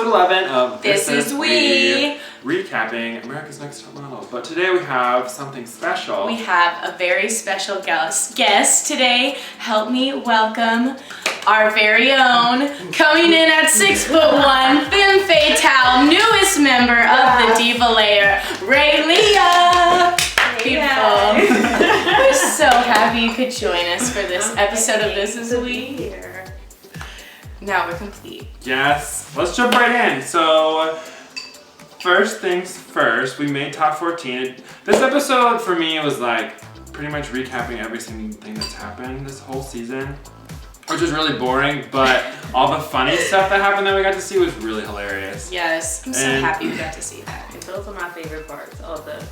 episode 11 of This Is We. Recapping America's Next Top Model. But today we have something special. We have a very special guest today. Help me welcome our very own, coming in at 6'1", femme fatale, newest member of the Diva Layer, Raelia. People, we're so happy you could join us for this episode of This Is We. Now we're complete. Yes, let's jump right in. So, first things first, we made top 14. This episode for me was like pretty much recapping every single thing that's happened this whole season, which was really boring, but all the funny stuff that happened that we got to see was really hilarious. Yes, I'm so happy we got to see that. Those are my favorite parts, all the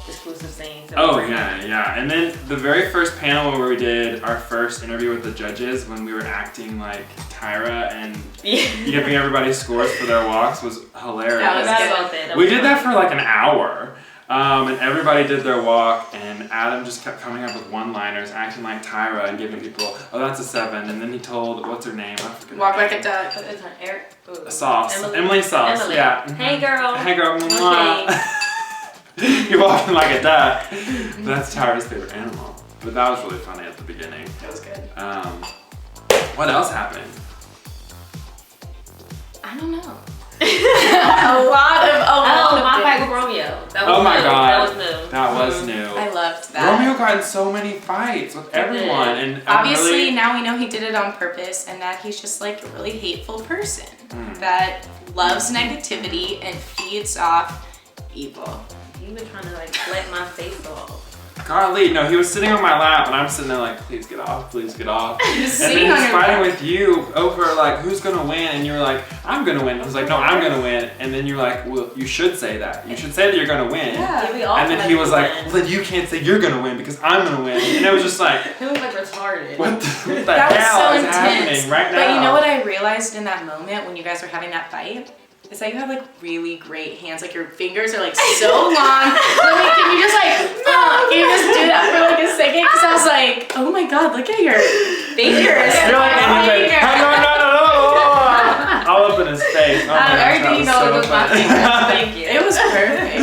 exclusive scenes. Oh yeah. And then the very first panel where we did our first interview with the judges when we were acting like Tyra and giving everybody scores for their walks was hilarious. We did that for like an hour. And everybody did their walk, and Adam just kept coming up with one-liners, acting like Tyra and giving people, oh, that's a 7. And then he told, what's her name? Walk like a duck. Sauce. Emily Sauce. Emily. Yeah. Hey girl. Hey girl. You're walking like a duck. That's Tyra's favorite animal. But that was really funny at the beginning. That was good. What else happened? I don't know. My fight with Romeo. That was oh my new. god. That was new. That was new. I loved that. Romeo got in so many fights with everyone. And obviously now we know he did it on purpose and that he's just like a really hateful person that loves negativity and feeds off evil. He was trying to like let my face off. Golly, no, he was sitting on my lap and I'm sitting there like, please get off, please get off. And then he's fighting with you over like, who's gonna win? And you were like, I'm gonna win. I was like, no, I'm gonna win. And then you're like, well, you should say that. You should say that you're gonna win. Yeah, we all and then he was like, well, then you can't say you're gonna win because I'm gonna win. And it was just like, he was like retarded. What the hell is happening right now? But you know what I realized in that moment when you guys were having that fight? Is that you have like really great hands, like your fingers are like so long. Can you just like, can you just do that for like a second? Because I was like, oh my god, look at your fingers. You're like, no. All up in his face. Oh everything you know was my fingers. Thank you. It was perfect.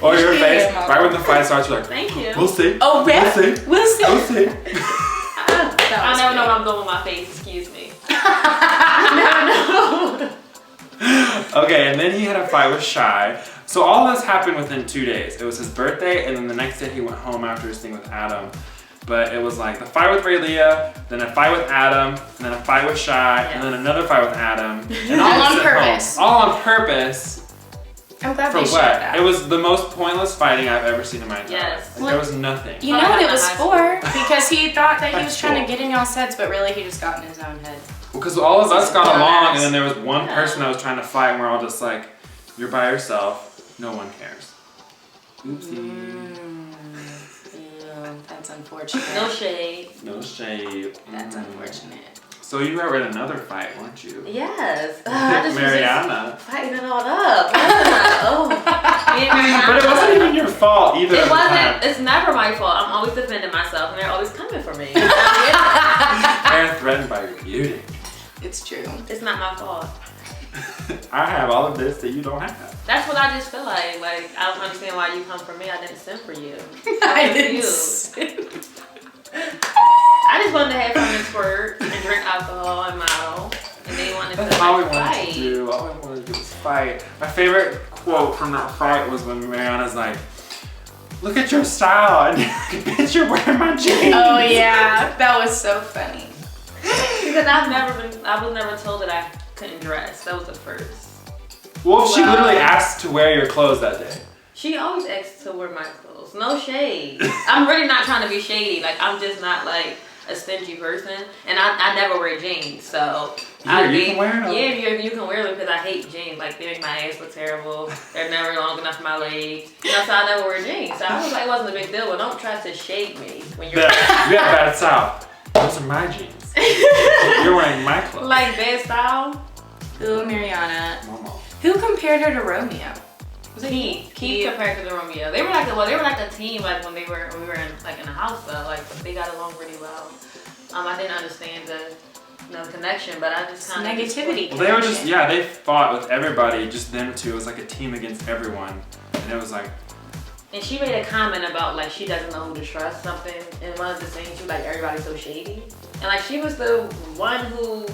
Or your face, right when the fight starts, you're like, thank you. We'll see. Oh, yeah? We'll see. We'll see. I never know what I'm doing with my face, excuse me. I never know. Okay, and then he had a fight with Shy. So all this happened within 2 days. It was his birthday, and then the next day he went home after his thing with Adam. But it was like the fight with Raelia, then a fight with Adam, and then a fight with Shy, and then another fight with Adam. And all on purpose. All on purpose. I'm glad for they showed what? that. It was the most pointless fighting I've ever seen in my entire Yes. life. Like, there was nothing. You know what it was for? Because he thought that he was trying to get in y'all's heads, but really he just got in his own head. Because all of us got along, and then there was one person that was trying to fight, and we're all just like, you're by yourself, no one cares. Oopsie. Yeah, that's unfortunate. No shade. No shade. That's unfortunate. So you were in another fight, weren't you? Yes. I just Mariana. was fighting it all up. But it wasn't even your fault either. It wasn't. It's never my fault. I'm always defending myself, and they're always coming for me. They're threatened by your beauty. It's true. It's not my fault. I have all of this that you don't have. That's what I just feel like. Like, I don't understand why you come for me. I didn't send for you. I didn't. I just wanted to have fun and squirt and drink alcohol and model. And they wanted That's to all we fight. wanted to do. All we wanted to do was fight. My favorite quote from that fight was when Mariana's like, look at your style. And bitch, you're wearing my jeans. Oh yeah, that was so funny. Because I was never told that I couldn't dress. That was the first. Well, she literally asked to wear your clothes that day. She always asks to wear my clothes. No shade. I'm really not trying to be shady. Like, I'm just not like a stingy person. And I never wear jeans, so. You can wear them? Yeah, you can wear them because I hate jeans. Like, they make my ass look terrible. They're never long enough for my legs. You know, so I never wear jeans. So I was like, it wasn't a big deal. But don't try to shade me when you're. You have bad style. Those are my jeans. You're wearing my clothes. Like bad style? Ooh, Mariana. Momo. Who compared her to Romeo? Was it Keith compared to the Romeo? They were like a team. Like when we were in like in the house though. Like they got along pretty well. I didn't understand the no connection, but I just kind of negativity. Well, they were just they fought with everybody, just them two. It was like a team against everyone, and it was like. And she made a comment about like she doesn't know who to trust something, and one of the things she was like everybody's so shady, and like she was the one who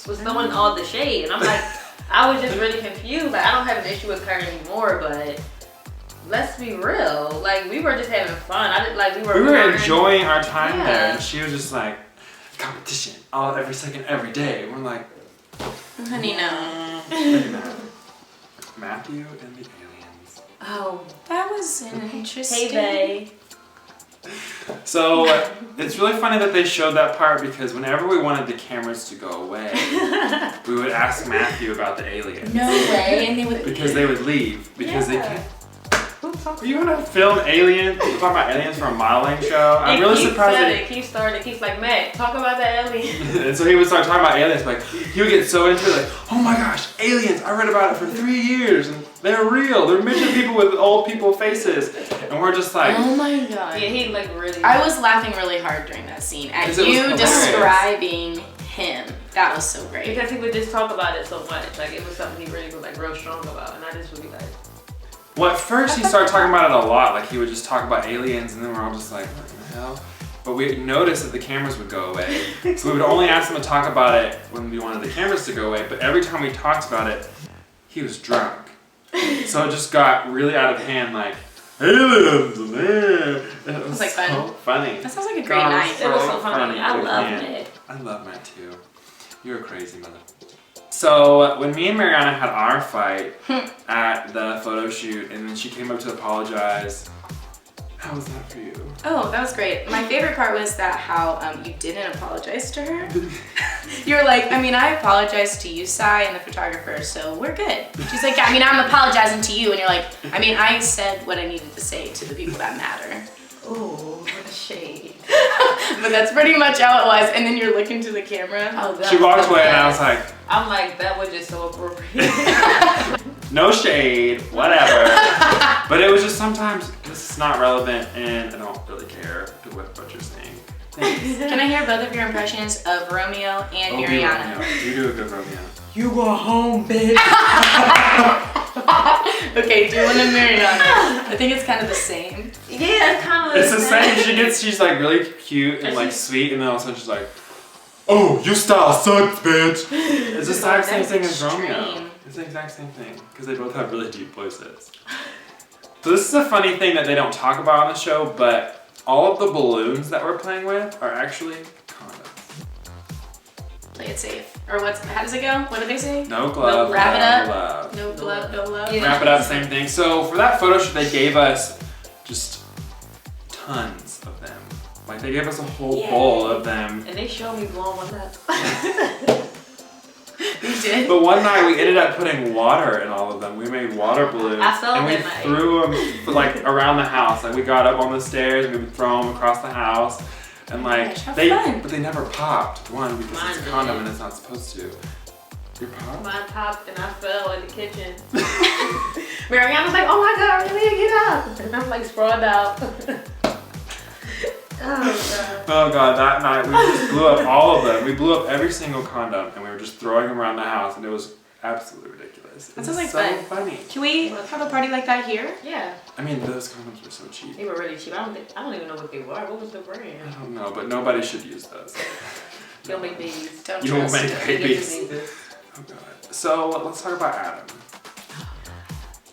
was throwing all the shade, and I'm like I was just really confused. Like I don't have an issue with her anymore, but let's be real. Like we were just having fun. We were enjoying our time there, and she was just like competition every second, every day. We're like, honey, no. Matthew and the aliens. Oh, that was interesting. Hey, babe. So it's really funny that they showed that part because whenever we wanted the cameras to go away, we would ask Matthew about the aliens. No way, and they would leave because they can't. Are you gonna film aliens? Talk about aliens for a modeling show? I'm really surprised. It keeps like, Matt, talk about the aliens. And so he would start talking about aliens. Like he would get so into it, like, oh my gosh, aliens! I read about it for 3 years, and they're real. They're midget people with old people faces, and we're just like, oh my god. Yeah, he like really. I was laughing really hard during that scene at you describing him. That was so great because he would just talk about it so much. Like it was something he really was like real strong about, and I just really like. Well, at first he started talking about it a lot. Like he would just talk about aliens, and then we're all just like, what the hell? But we noticed that the cameras would go away. So we would only ask him to talk about it when we wanted the cameras to go away. But every time we talked about it, he was drunk. So it just got really out of hand, like, aliens, man. And it was like so funny. That sounds like a great night. It was so funny. I love it. I love Matt too. You're a crazy mother. So when me and Mariana had our fight at the photo shoot, and then she came up to apologize. How was that for you? Oh, that was great. My favorite part was that how you didn't apologize to her. You were like, I mean, I apologized to you, Sai, and the photographer, so we're good. She's like, I mean, I'm apologizing to you, and you're like, I mean, I said what I needed to say to the people that matter. Ooh, what a shade. But that's pretty much how it was. And then you're looking to the camera. Oh, she walked away, and I was like, I'm like, that was just so appropriate. No shade, whatever. But it was just sometimes this is not relevant, and I don't really care what you're saying. Thanks. Can I hear both of your impressions of Romeo and Mariana? Romeo. You do a good Romeo. You go home, bitch. Okay, do one of Mariana. I think it's kind of the same. Yeah, it's kind of It's the same. She's like really cute and like sweet, and then all of a sudden she's like, oh, your style sucks, bitch. It's the exact same thing as Romeo. It's the exact same thing because they both have really deep voices. So this is a funny thing that they don't talk about on the show, but all of the balloons that we're playing with are actually condoms. Play it safe. Or how does it go? What do they say? No glove, wrap it up. love. No glove, no love. Yeah. Wrap it up, same thing. So for that photo shoot, they gave us just tons of them. Like they gave us a whole bowl of them. And they showed me blowing one up. You did? But one night we ended up putting water in all of them. We made water balloons. I and we threw them like around the house. Like we got up on the stairs and we would throw them across the house. And like fun. but they never popped. One, because Mine it's a condom did. and it's not supposed to. Your pop? Mine popped and I fell in the kitchen. Mariana's like, oh my god, Raelia, get up. And I'm like sprawled out. Oh god, that night we just blew up all of them. We blew up every single condom and we were just throwing them around the house and it was absolutely ridiculous. That sounds like so fun. funny. Can we have a party like that here? Yeah. I mean, those condoms were so cheap. They were really cheap. I don't even know what they were. What was the brand? I don't know, but nobody should use those. Don't make babies. Don't You won't trust make it. babies. Oh god. So let's talk about Adam.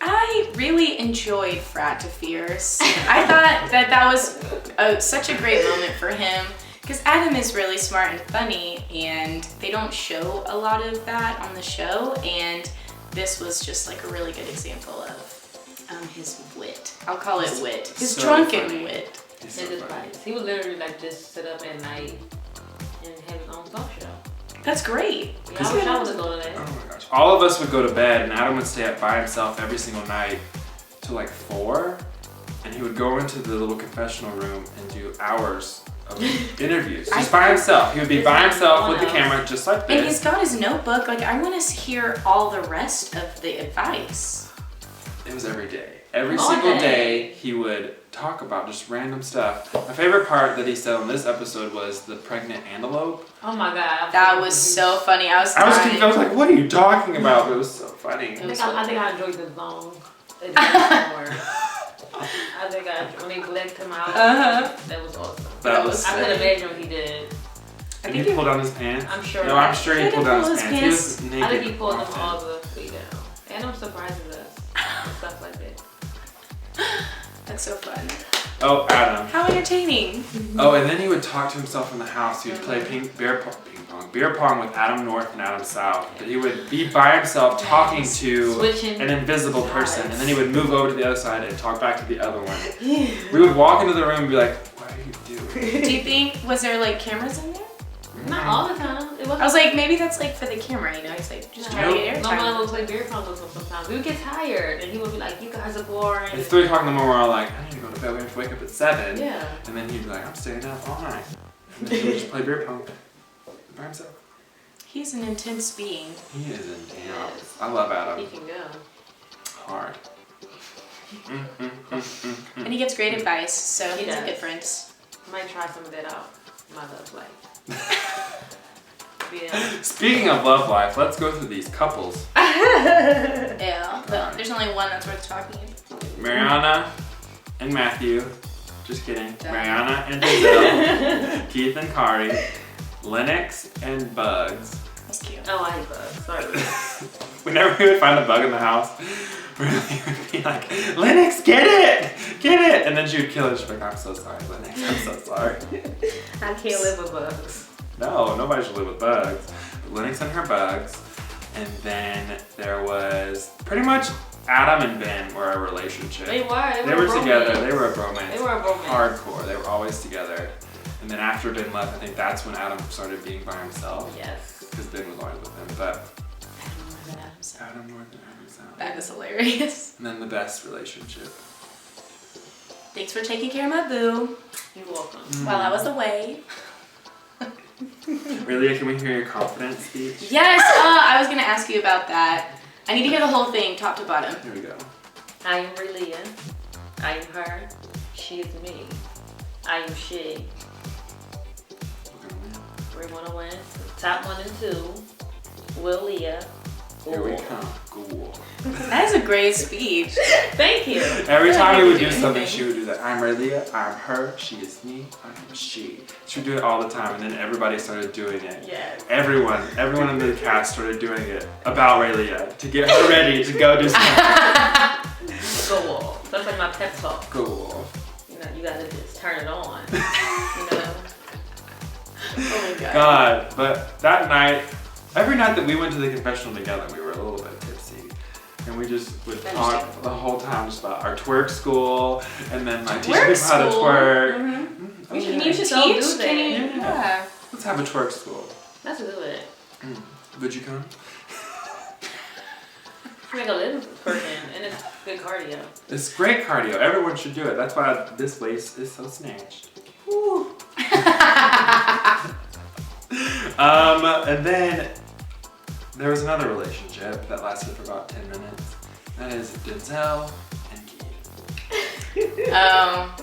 I really enjoyed Frat to Fierce. I thought that was such a great moment for him because Adam is really smart and funny and they don't show a lot of that on the show, and this was just like a really good example of his wit. I'll call it wit. His So drunken funny. wit. He's so And his funny. bodies. He would literally like just sit up at night and have his own talk show. That's great. Yeah, I wish I was going to Oh that. my gosh. All of us would go to bed and Adam would stay up by himself every single night till like 4, and he would go into the little confessional room and do hours of interviews just by himself. He would be by himself with the camera just like And he's this. got his notebook. Like, I want to hear all the rest of the advice. It was every day. Every All single day. day he would talk about just random stuff. My favorite part that he said on this episode was the pregnant antelope. Oh my god. That was so funny. I was like, what are you talking about? But it was so funny. I think I enjoyed the long. It more. I think when they blacked him out, that was awesome. That was I couldn't imagine what he did. Did he pull down his pants? I'm sure. No, I'm sure he pulled down his pants. He was naked. I think he pulled them all the way down. And I'm surprises us. And stuff like that. That's so fun. Oh, Adam. How entertaining. Oh, and then he would talk to himself in the house. He would play beer pong with Adam North and Adam South. But he would be by himself talking to an invisible person. And then he would move over to the other side and talk back to the other one. We would walk into the room and be like, what are you doing? Do you think, was there like cameras in there? Not all the time. I was like, maybe that's like for the camera, you know? He's like, just trying to get airtime. My mom would play beer pong with him sometimes. We would get tired and he would be like, you guys are boring. It's 3 o'clock in the morning, we're all like, I need to go to bed, we have to wake up at 7. Yeah. And then he'd be like, I'm staying up all night. And then he would just play beer pong by himself. He's an intense being. He is intense. I love Adam. He can go. Hard. And he gives great advice, so He he's a does. good friend. I might try some of that out in my love life. Yeah. Speaking of love life, let's go through these couples. Yeah, but there's only one that's worth talking. Mariana and Matthew. Just kidding. Duh. Mariana and Denzel. Keith and Kari. Lennox and Bugs. That's cute. Oh, I hate bugs. Sorry. Whenever we would find a bug in the house, really would be like, Lennox, get it! Get it! And then she would kill it. She'd be like, I'm so sorry, Lennox. I'm so sorry. I can't live with bugs. No, nobody should live with bugs. But Lennox and her bugs. And then there was pretty much Adam and Ben were a relationship. They were. They were together. They were a bromance. They were a bromance. Hardcore. They were always together. And then after Ben left, I think that's when Adam started being by himself. Yes. Because Ben was always with him. But Adam North and Adam South. That is hilarious. And then the best relationship. Thanks for taking care of my boo You're welcome. while I was away. Raelia, can we hear your confidence speech? Yes, I was gonna ask you about that. I need to hear the whole thing, top to bottom. Here we go. I am Raelia. I am her. She is me. I am she. We're gonna win. Top 1 and 2. Will Leah. Here we come. Cool. That is a great speech. Thank you. Every time we would do anything. something, she would do that. I'm Raelia, I'm her, she is me, I am she. She would do it all the time, and then everybody started doing it. Yes. Everyone in the cast started doing it about Raelia to get her ready to go do something. Go off. That's like my pep talk. Cool. You know, you gotta just turn it on. You know? Oh my god. God, but that night, every night that we went to the confessional together, we were a little bit tipsy. And we just would talk the whole time just about our twerk school, and then my teaching people how to twerk. Mm-hmm. You should teach? do that. Yeah. Let's have a twerk school. That's good. Would you come? You make a living person, and it's good cardio. It's great cardio. Everyone should do it. That's why this waist is so snatched. Woo. And then there was another relationship that lasted for about 10 minutes. That is Denzel and Keith. Oh,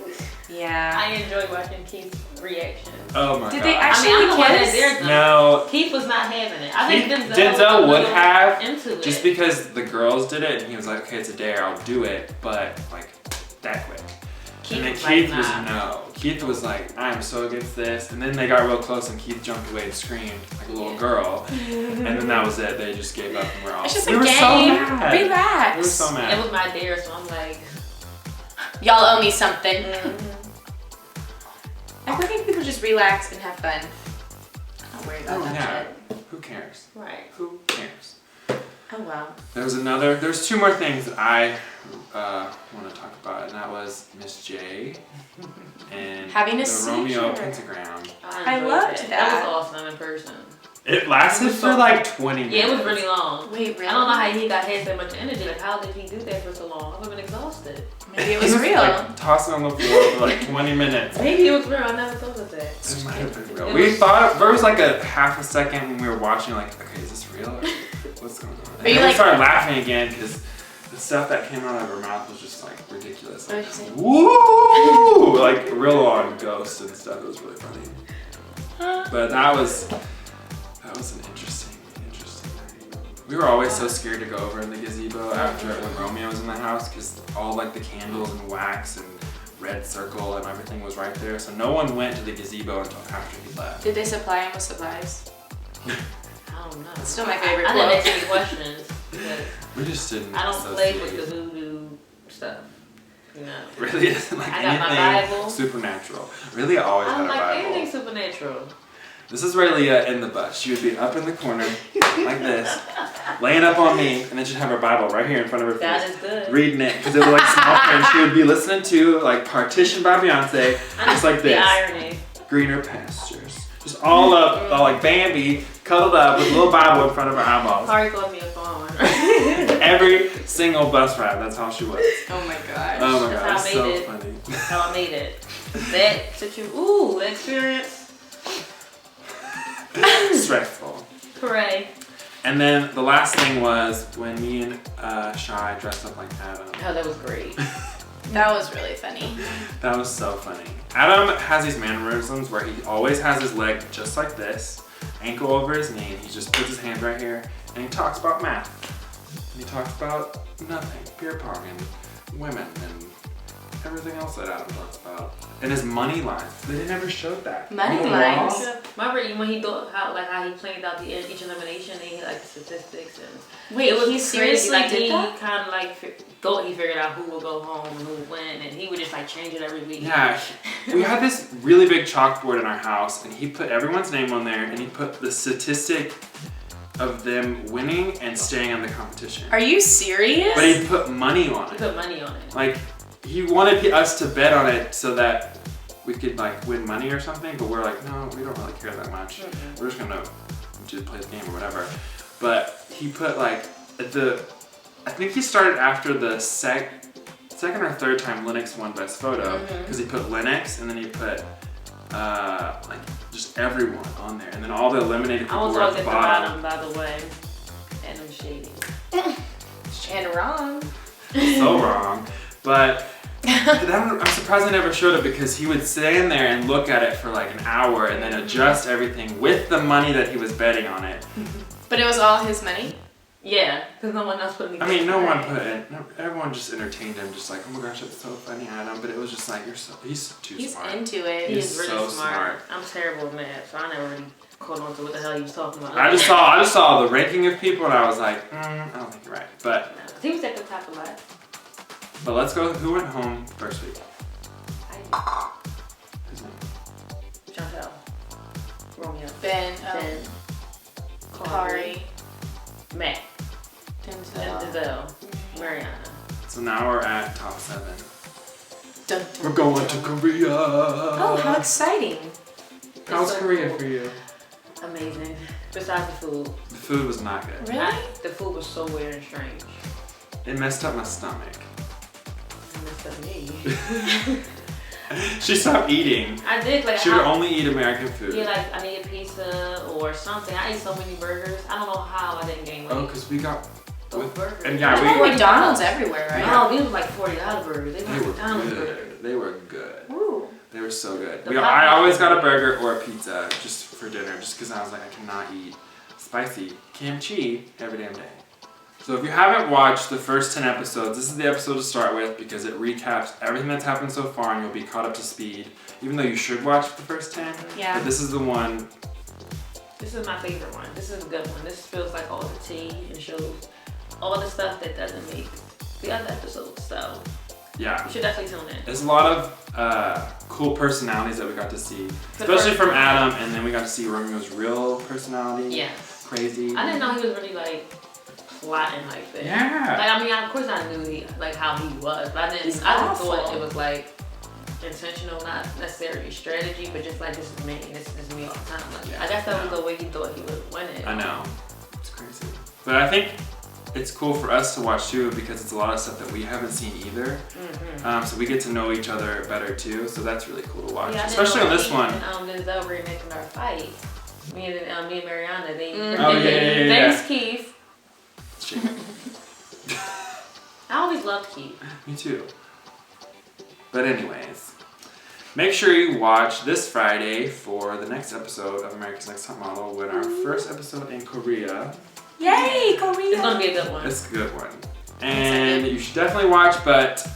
yeah. I enjoy watching Keith's reaction. Oh my god. Did they actually I'm the one that kiss? dared them. No. Keith was not having it. I think Denzel would have, into it. just because the girls did it, and he was like, okay, it's a dare, I'll do it, but like that quick. Keith and then was Keith like, was nah. no. Keith was like, I am so against this. And then they got real close, and Keith jumped away and screamed like a little girl. And then that was it. They just gave up, and we're all. It's just we a were game. so mad. Relax. We were so It mad. was my dare, so I'm like, Y'all owe me something. mm-hmm. I think people just relax and have fun. I'm not worried about that yeah. shit. Who cares? Right. Who cares? Oh well. There's 2 more things that I want to talk about, and that was Miss J and Having a the Romeo seizure. pentagram. I enjoyed loved That that. was awesome in person. It lasted for like 20 minutes. Yeah, it was really long. Wait, really? I don't know how he had so much energy. Like, how did he do that for so long? I would have been exhausted. Maybe it He was real. like tossing on the floor for like 20 minutes. Maybe it was real. I never thought of that. It might have been real. It We was- thought there was like a half a second when we were watching, like, okay, is this real? Or what's going on? And you then we like- started laughing again because the stuff that came out of her mouth was just like ridiculous. What Like, did you say? woo! Like real on ghosts and stuff. It was really funny. But that was an interesting night. We were always so scared to go over in the gazebo after when Romeo was in the house because all like the candles and wax and red circle and everything was right there. So no one went to the gazebo until after he left. Did they supply him with supplies? I don't know. It's still my favorite I didn't quote. ask any questions. Because We just didn't. I don't play with associate. the voodoo stuff. You know. Really isn't like I got my anything Bible. supernatural. Really always I had don't a like Bible. anything supernatural. This is Raelia in the bus. She would be up in the corner like this, laying up on me, and then she'd have her Bible right here in front of her That face. is good. Reading it, because it was like small print. She would be listening to like Partition by Beyonce, just like The this. irony. Greener pastures. Just all up, all like Bambi, cuddled up with a little Bible in front of her eyeballs. Sorry, called me a phone. Every single bus ride, that's how she was. Oh my gosh. Oh my That's god, how I it's so made it. funny. That's how I made it. That experience. Stressful. Hooray. And then the last thing was when me and Shy dressed up like Adam. Oh, that was great. That was really funny. That was so funny. Adam has these mannerisms where he always has his leg just like this, ankle over his knee, and he just puts his hand right here, and he talks about math. And he talks about nothing, beer pong and women and everything else that Adam talks about. And his money lines, they never showed that. Money You know, lines? Remember when he thought how he planned out each elimination and he had like the statistics and Wait, it was he seriously crazy. Like did he that? kind of like thought he figured out who would go home and who would win, and he would just like change it every week. Yeah, we had this really big chalkboard in our house, and he put everyone's name on there, and he put the statistic of them winning and staying in the competition. Are you serious? But he put money on He it. put money on it. Like, he wanted us to bet on it so that we could like win money or something, but we're like, no, we don't really care that much. Mm-hmm. We're just gonna play the game or whatever. But he put like I think he started after the second or third time Linux won best photo, because he put Linux and then he put like just everyone on there, and then all the eliminated I people was were at always the at the bottom. bottom, by the way. And I'm shady. And wrong. So wrong. But I'm surprised they never showed it, because he would stand there and look at it for like an hour and then adjust everything with the money that he was betting on it. But it was all his money? Yeah, because no one else put anything. I mean, no one put it. No, everyone just entertained him, just like, oh my gosh, that's so funny, Adam. But it was just like, he's too He's smart. into it. He He's is really so smart. I'm terrible at math, so I never really caught on to what the hell he was talking about. I just saw the ranking of people, and I was like, I don't think you're right. But He was at the top of life. let's go. Who went home first week? His name. Chantel. Romeo. Ben, Ben. Kari, Matt. Denzel. Denzel. Mariana. So now we're at top 7. Dun, dun, We're going dun. to Korea. Oh, how exciting. How's so Korea cool. for you? Amazing. Besides the food. The food was not good. Really? The food was so weird and strange. It messed up my stomach. It messed up me. She stopped eating. I did like She would only eat American food. Yeah, like I need a pizza or something. I ate so many burgers. I don't know how I didn't gain weight. Oh, because we got Those burgers. and yeah, There's we McDonald's everywhere, right? No, these were like $40 burgers. They they were were McDonald's burgers. good. They were good. Ooh. They were so good. The I Popeyes- always got a burger or a pizza just for dinner, just because I was like, I cannot eat spicy kimchi every damn day. So if you haven't watched the first 10 episodes, this is the episode to start with, because it recaps everything that's happened so far and you'll be caught up to speed, even though you should watch the first 10. Yeah. But this is the one. This is my favorite one. This is a good one. This feels like all the tea and shows all the stuff that doesn't make the other episodes. So Yeah. you should definitely tune in. There's a lot of cool personalities that we got to see, The especially first from one. Adam, and then we got to see Romeo's real personality. Yes. Crazy. I didn't know he was really like plotting like that. Yeah. Like I mean, of course I knew how he was, but I He's just thought awful. it was like intentional, not necessarily strategy, but just like this is me, this is me all the time. Like Yeah. I guess that was the way he thought he was winning. I know. It's crazy. But I think it's cool for us to watch too, because it's a lot of stuff that we haven't seen either. Mm-hmm. So we get to know each other better too. So that's really cool to watch, Yeah, I didn't especially know on this he one. And Denzel remaking our fight. Me and Mariana, they Mhm. Oh, yeah. Thanks, Keith. Shit. felt cute. Me too. But anyways, make sure you watch this Friday for the next episode of America's Next Top Model with our first episode in Korea. Yay, Korea! It's gonna be a good one. It's a good one. And you should definitely watch, but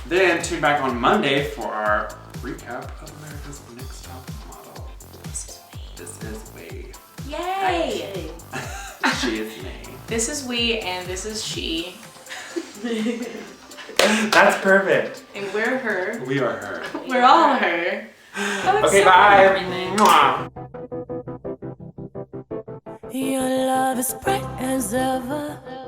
then tune back on Monday for our recap of America's Next Top Model. This is we. Yay! She is me. This is we and this is she. That's perfect. And we're her. We are her. We're all her. Okay, bye. Mwah. Your love is bright as ever.